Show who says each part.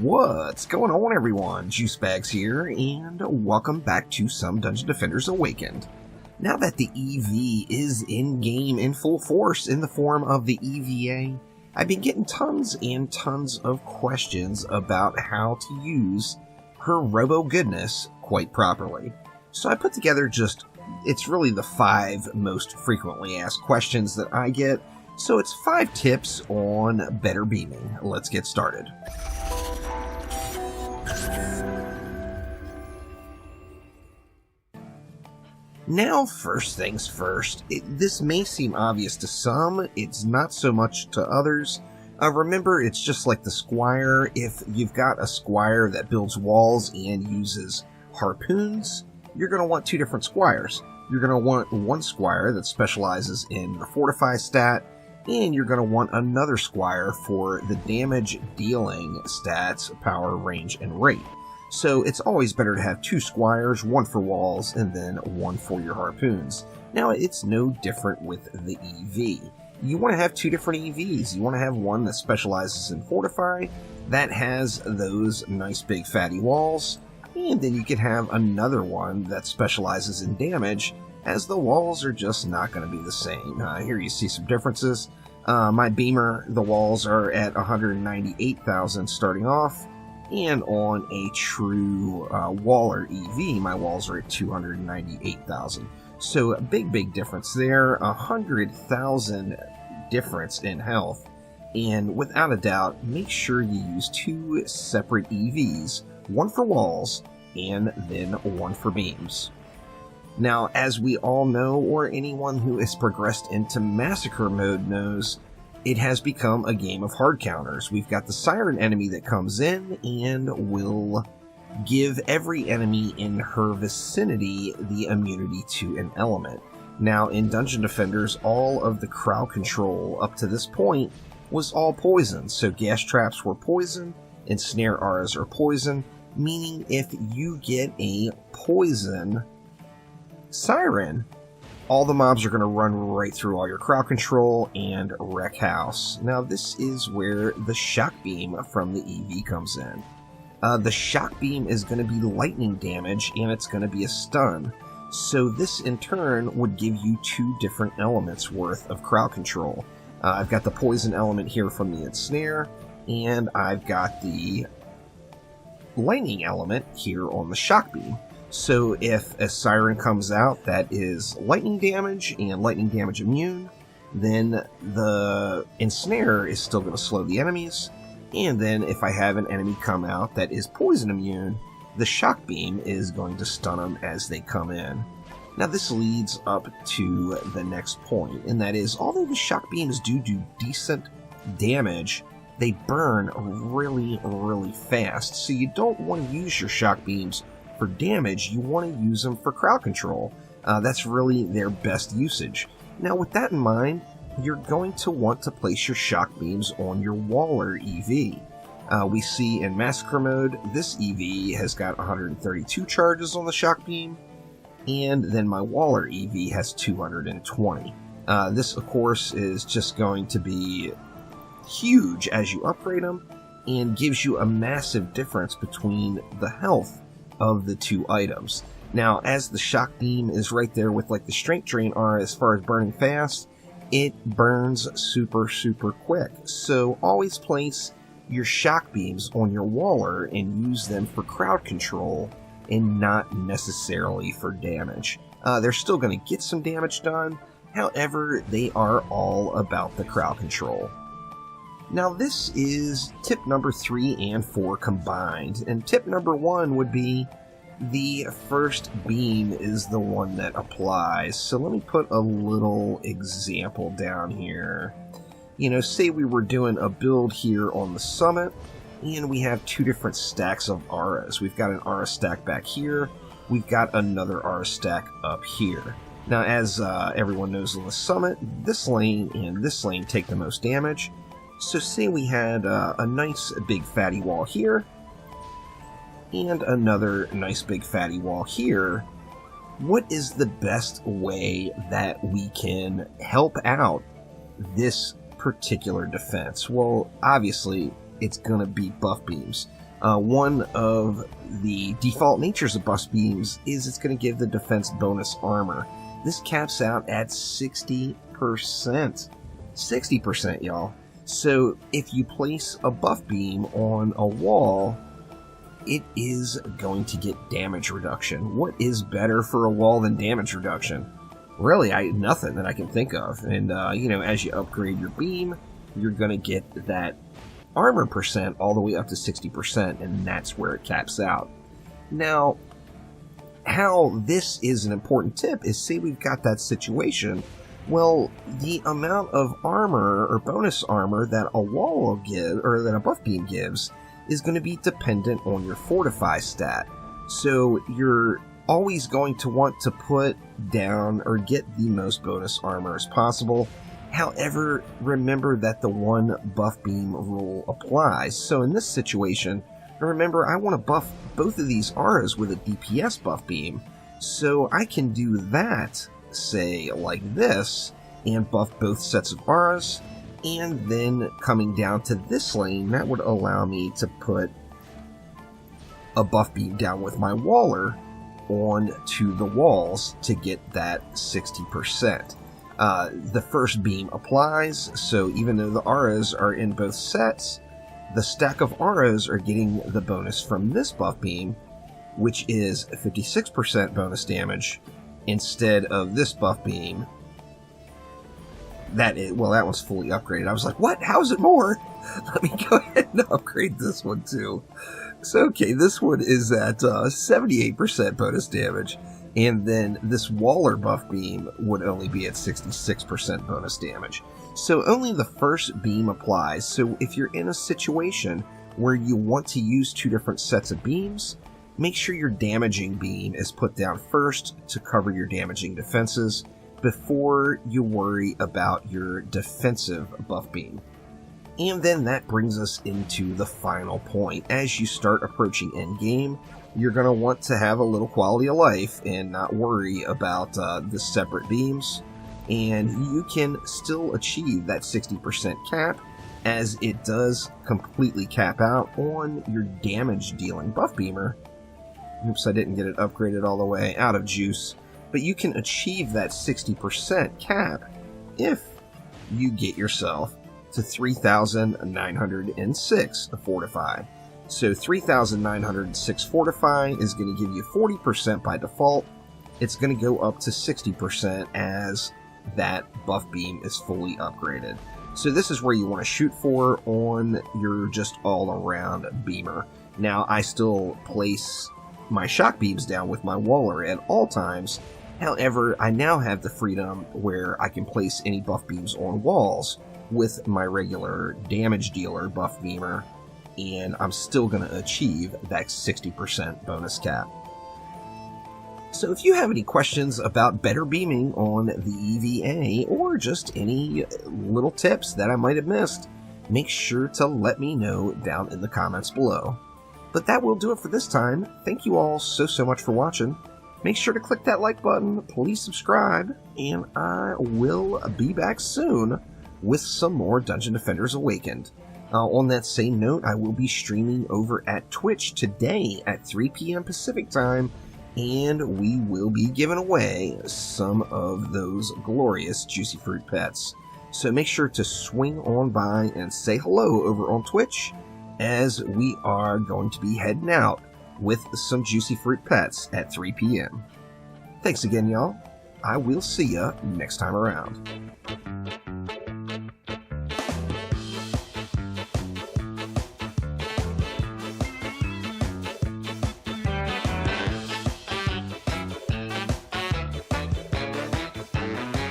Speaker 1: What's going on, everyone? Juicebags here, and welcome back to some Dungeon Defenders Awakened. Now that the EV is in-game in full force in the form of the EVA, I've been getting tons and tons of questions about how to use her robo-goodness quite properly. So I put together it's really the 5 most frequently asked questions that I get, so it's 5 tips on better beaming. Let's get started. Now, first things first, this may seem obvious to some, it's not so much to others. Remember, it's just like the Squire. If you've got a Squire that builds walls and uses harpoons, you're going to want 2 different Squires. You're going to want one Squire that specializes in the Fortify stat, and you're going to want another Squire for the damage dealing stats, power, range, and rate. So it's always better to have 2 Squires, one for walls, and then one for your harpoons. Now, it's no different with the EV. You want to have 2 different EVs. You want to have one that specializes in Fortify, that has those nice big fatty walls, and then you can have another one that specializes in damage, as the walls are just not going to be the same. Here you see some differences. My Beamer, the walls are at 198,000 starting off, and on a true Waller EV, my walls are at 298,000. So a big difference there, 100,000 difference in health. And without a doubt, make sure you use 2 separate EVs, one for walls and then one for beams. Now, as we all know, or anyone who has progressed into Massacre mode knows, it has become a game of hard counters. We've got the Siren enemy that comes in and will give every enemy in her vicinity the immunity to an element. Now, in Dungeon Defenders, all of the crowd control up to this point was all poison. So gas traps were poison, and snare auras are poison, meaning if you get a poison Siren, all the mobs are going to run right through all your crowd control and wreck house. Now, this is where the shock beam from the EV comes in. The shock beam is going to be lightning damage, and it's going to be a stun. So this, in turn, would give you 2 different elements worth of crowd control. I've got the poison element here from the ensnare, and I've got the lightning element here on the shock beam. So if a Siren comes out that is lightning damage and lightning damage immune, then the ensnare is still going to slow the enemies. And then if I have an enemy come out that is poison immune, the shock beam is going to stun them as they come in. Now, this leads up to the next point, and that is, although the shock beams do decent damage, they burn really fast. So you don't want to use your shock beams for damage, you want to use them for crowd control. That's really their best usage. Now, with that in mind, you're going to want to place your shock beams on your Waller EV. We see in Massacre mode, this EV has got 132 charges on the shock beam, and then my Waller EV has 220. This, of course, is just going to be huge as you upgrade them, and gives you a massive difference between the health of the 2 items. Now, as the shock beam is right there with like the strength drain aura as far as burning fast, it burns super quick. So always place your shock beams on your Waller and use them for crowd control and not necessarily for damage. They're still going to get some damage done, however, they are all about the crowd control. Now, this is tip number 3 and 4 combined, and tip number 1 would be the first beam is the one that applies. So let me put a little example down here. You know, say we were doing a build here on the summit, and we have 2 different stacks of auras. We've got an aura stack back here, we've got another aura stack up here. Now, as everyone knows on the summit, this lane and this lane take the most damage. So say we had a nice big fatty wall here, and another nice big fatty wall here. What is the best way that we can help out this particular defense? Well, obviously, it's gonna be buff beams. One of the default natures of buff beams is it's gonna give the defense bonus armor. This caps out at 60%. 60%, y'all. So if you place a buff beam on a wall, it is going to get damage reduction. What is better for a wall than damage reduction? Really, nothing that I can think of. And, as you upgrade your beam, you're going to get that armor percent all the way up to 60%, and that's where it caps out. Now, how this is an important tip is, say we've got that situation. Well, the amount of armor or bonus armor that a wall will give, or that a buff beam gives, is going to be dependent on your fortify stat. So you're always going to want to put down or get the most bonus armor as possible. However, remember that the one buff beam rule applies. So in this situation, remember I want to buff both of these auras with a DPS buff beam. So I can do that, say like this, and buff both sets of auras. And then coming down to this lane, that would allow me to put a buff beam down with my waller onto the walls to get that 60%. The first beam applies, so even though the auras are in both sets, the stack of auras are getting the bonus from this buff beam, which is 56% bonus damage, instead of this buff beam. That one's fully upgraded. I was like, what? How is it more? Let me go ahead and upgrade this one too. So, okay, this one is at 78% bonus damage, and then this Waller buff beam would only be at 66% bonus damage. So only the first beam applies. So if you're in a situation where you want to use two different sets of beams, make sure your damaging beam is put down first to cover your damaging defenses, before you worry about your defensive buff beam. And then that brings us into the final point. As you start approaching endgame, you're going to want to have a little quality of life and not worry about the separate beams. And you can still achieve that 60% cap, as it does completely cap out on your damage dealing buff beamer. Oops, I didn't get it upgraded all the way, out of juice. But you can achieve that 60% cap if you get yourself to 3,906 fortify. So 3,906 fortify is going to give you 40% by default. It's going to go up to 60% as that buff beam is fully upgraded. So this is where you want to shoot for on your just all-around beamer. Now, I still place my shock beams down with my Waller at all times. However, I now have the freedom where I can place any buff beams on walls with my regular damage dealer buff beamer, and I'm still going to achieve that 60% bonus cap. So if you have any questions about better beaming on the EVA, or just any little tips that I might have missed, make sure to let me know down in the comments below. But that will do it for this time. Thank you all so much for watching. Make sure to click that like button, please subscribe, and I will be back soon with some more Dungeon Defenders Awakened. On that same note, I will be streaming over at Twitch today at 3 p.m. Pacific Time, and we will be giving away some of those glorious Juicy Fruit Pets. So make sure to swing on by and say hello over on Twitch, as we are going to be heading out with some Juicy Fruit Pets at 3 p.m. Thanks again, y'all. I will see ya next time around.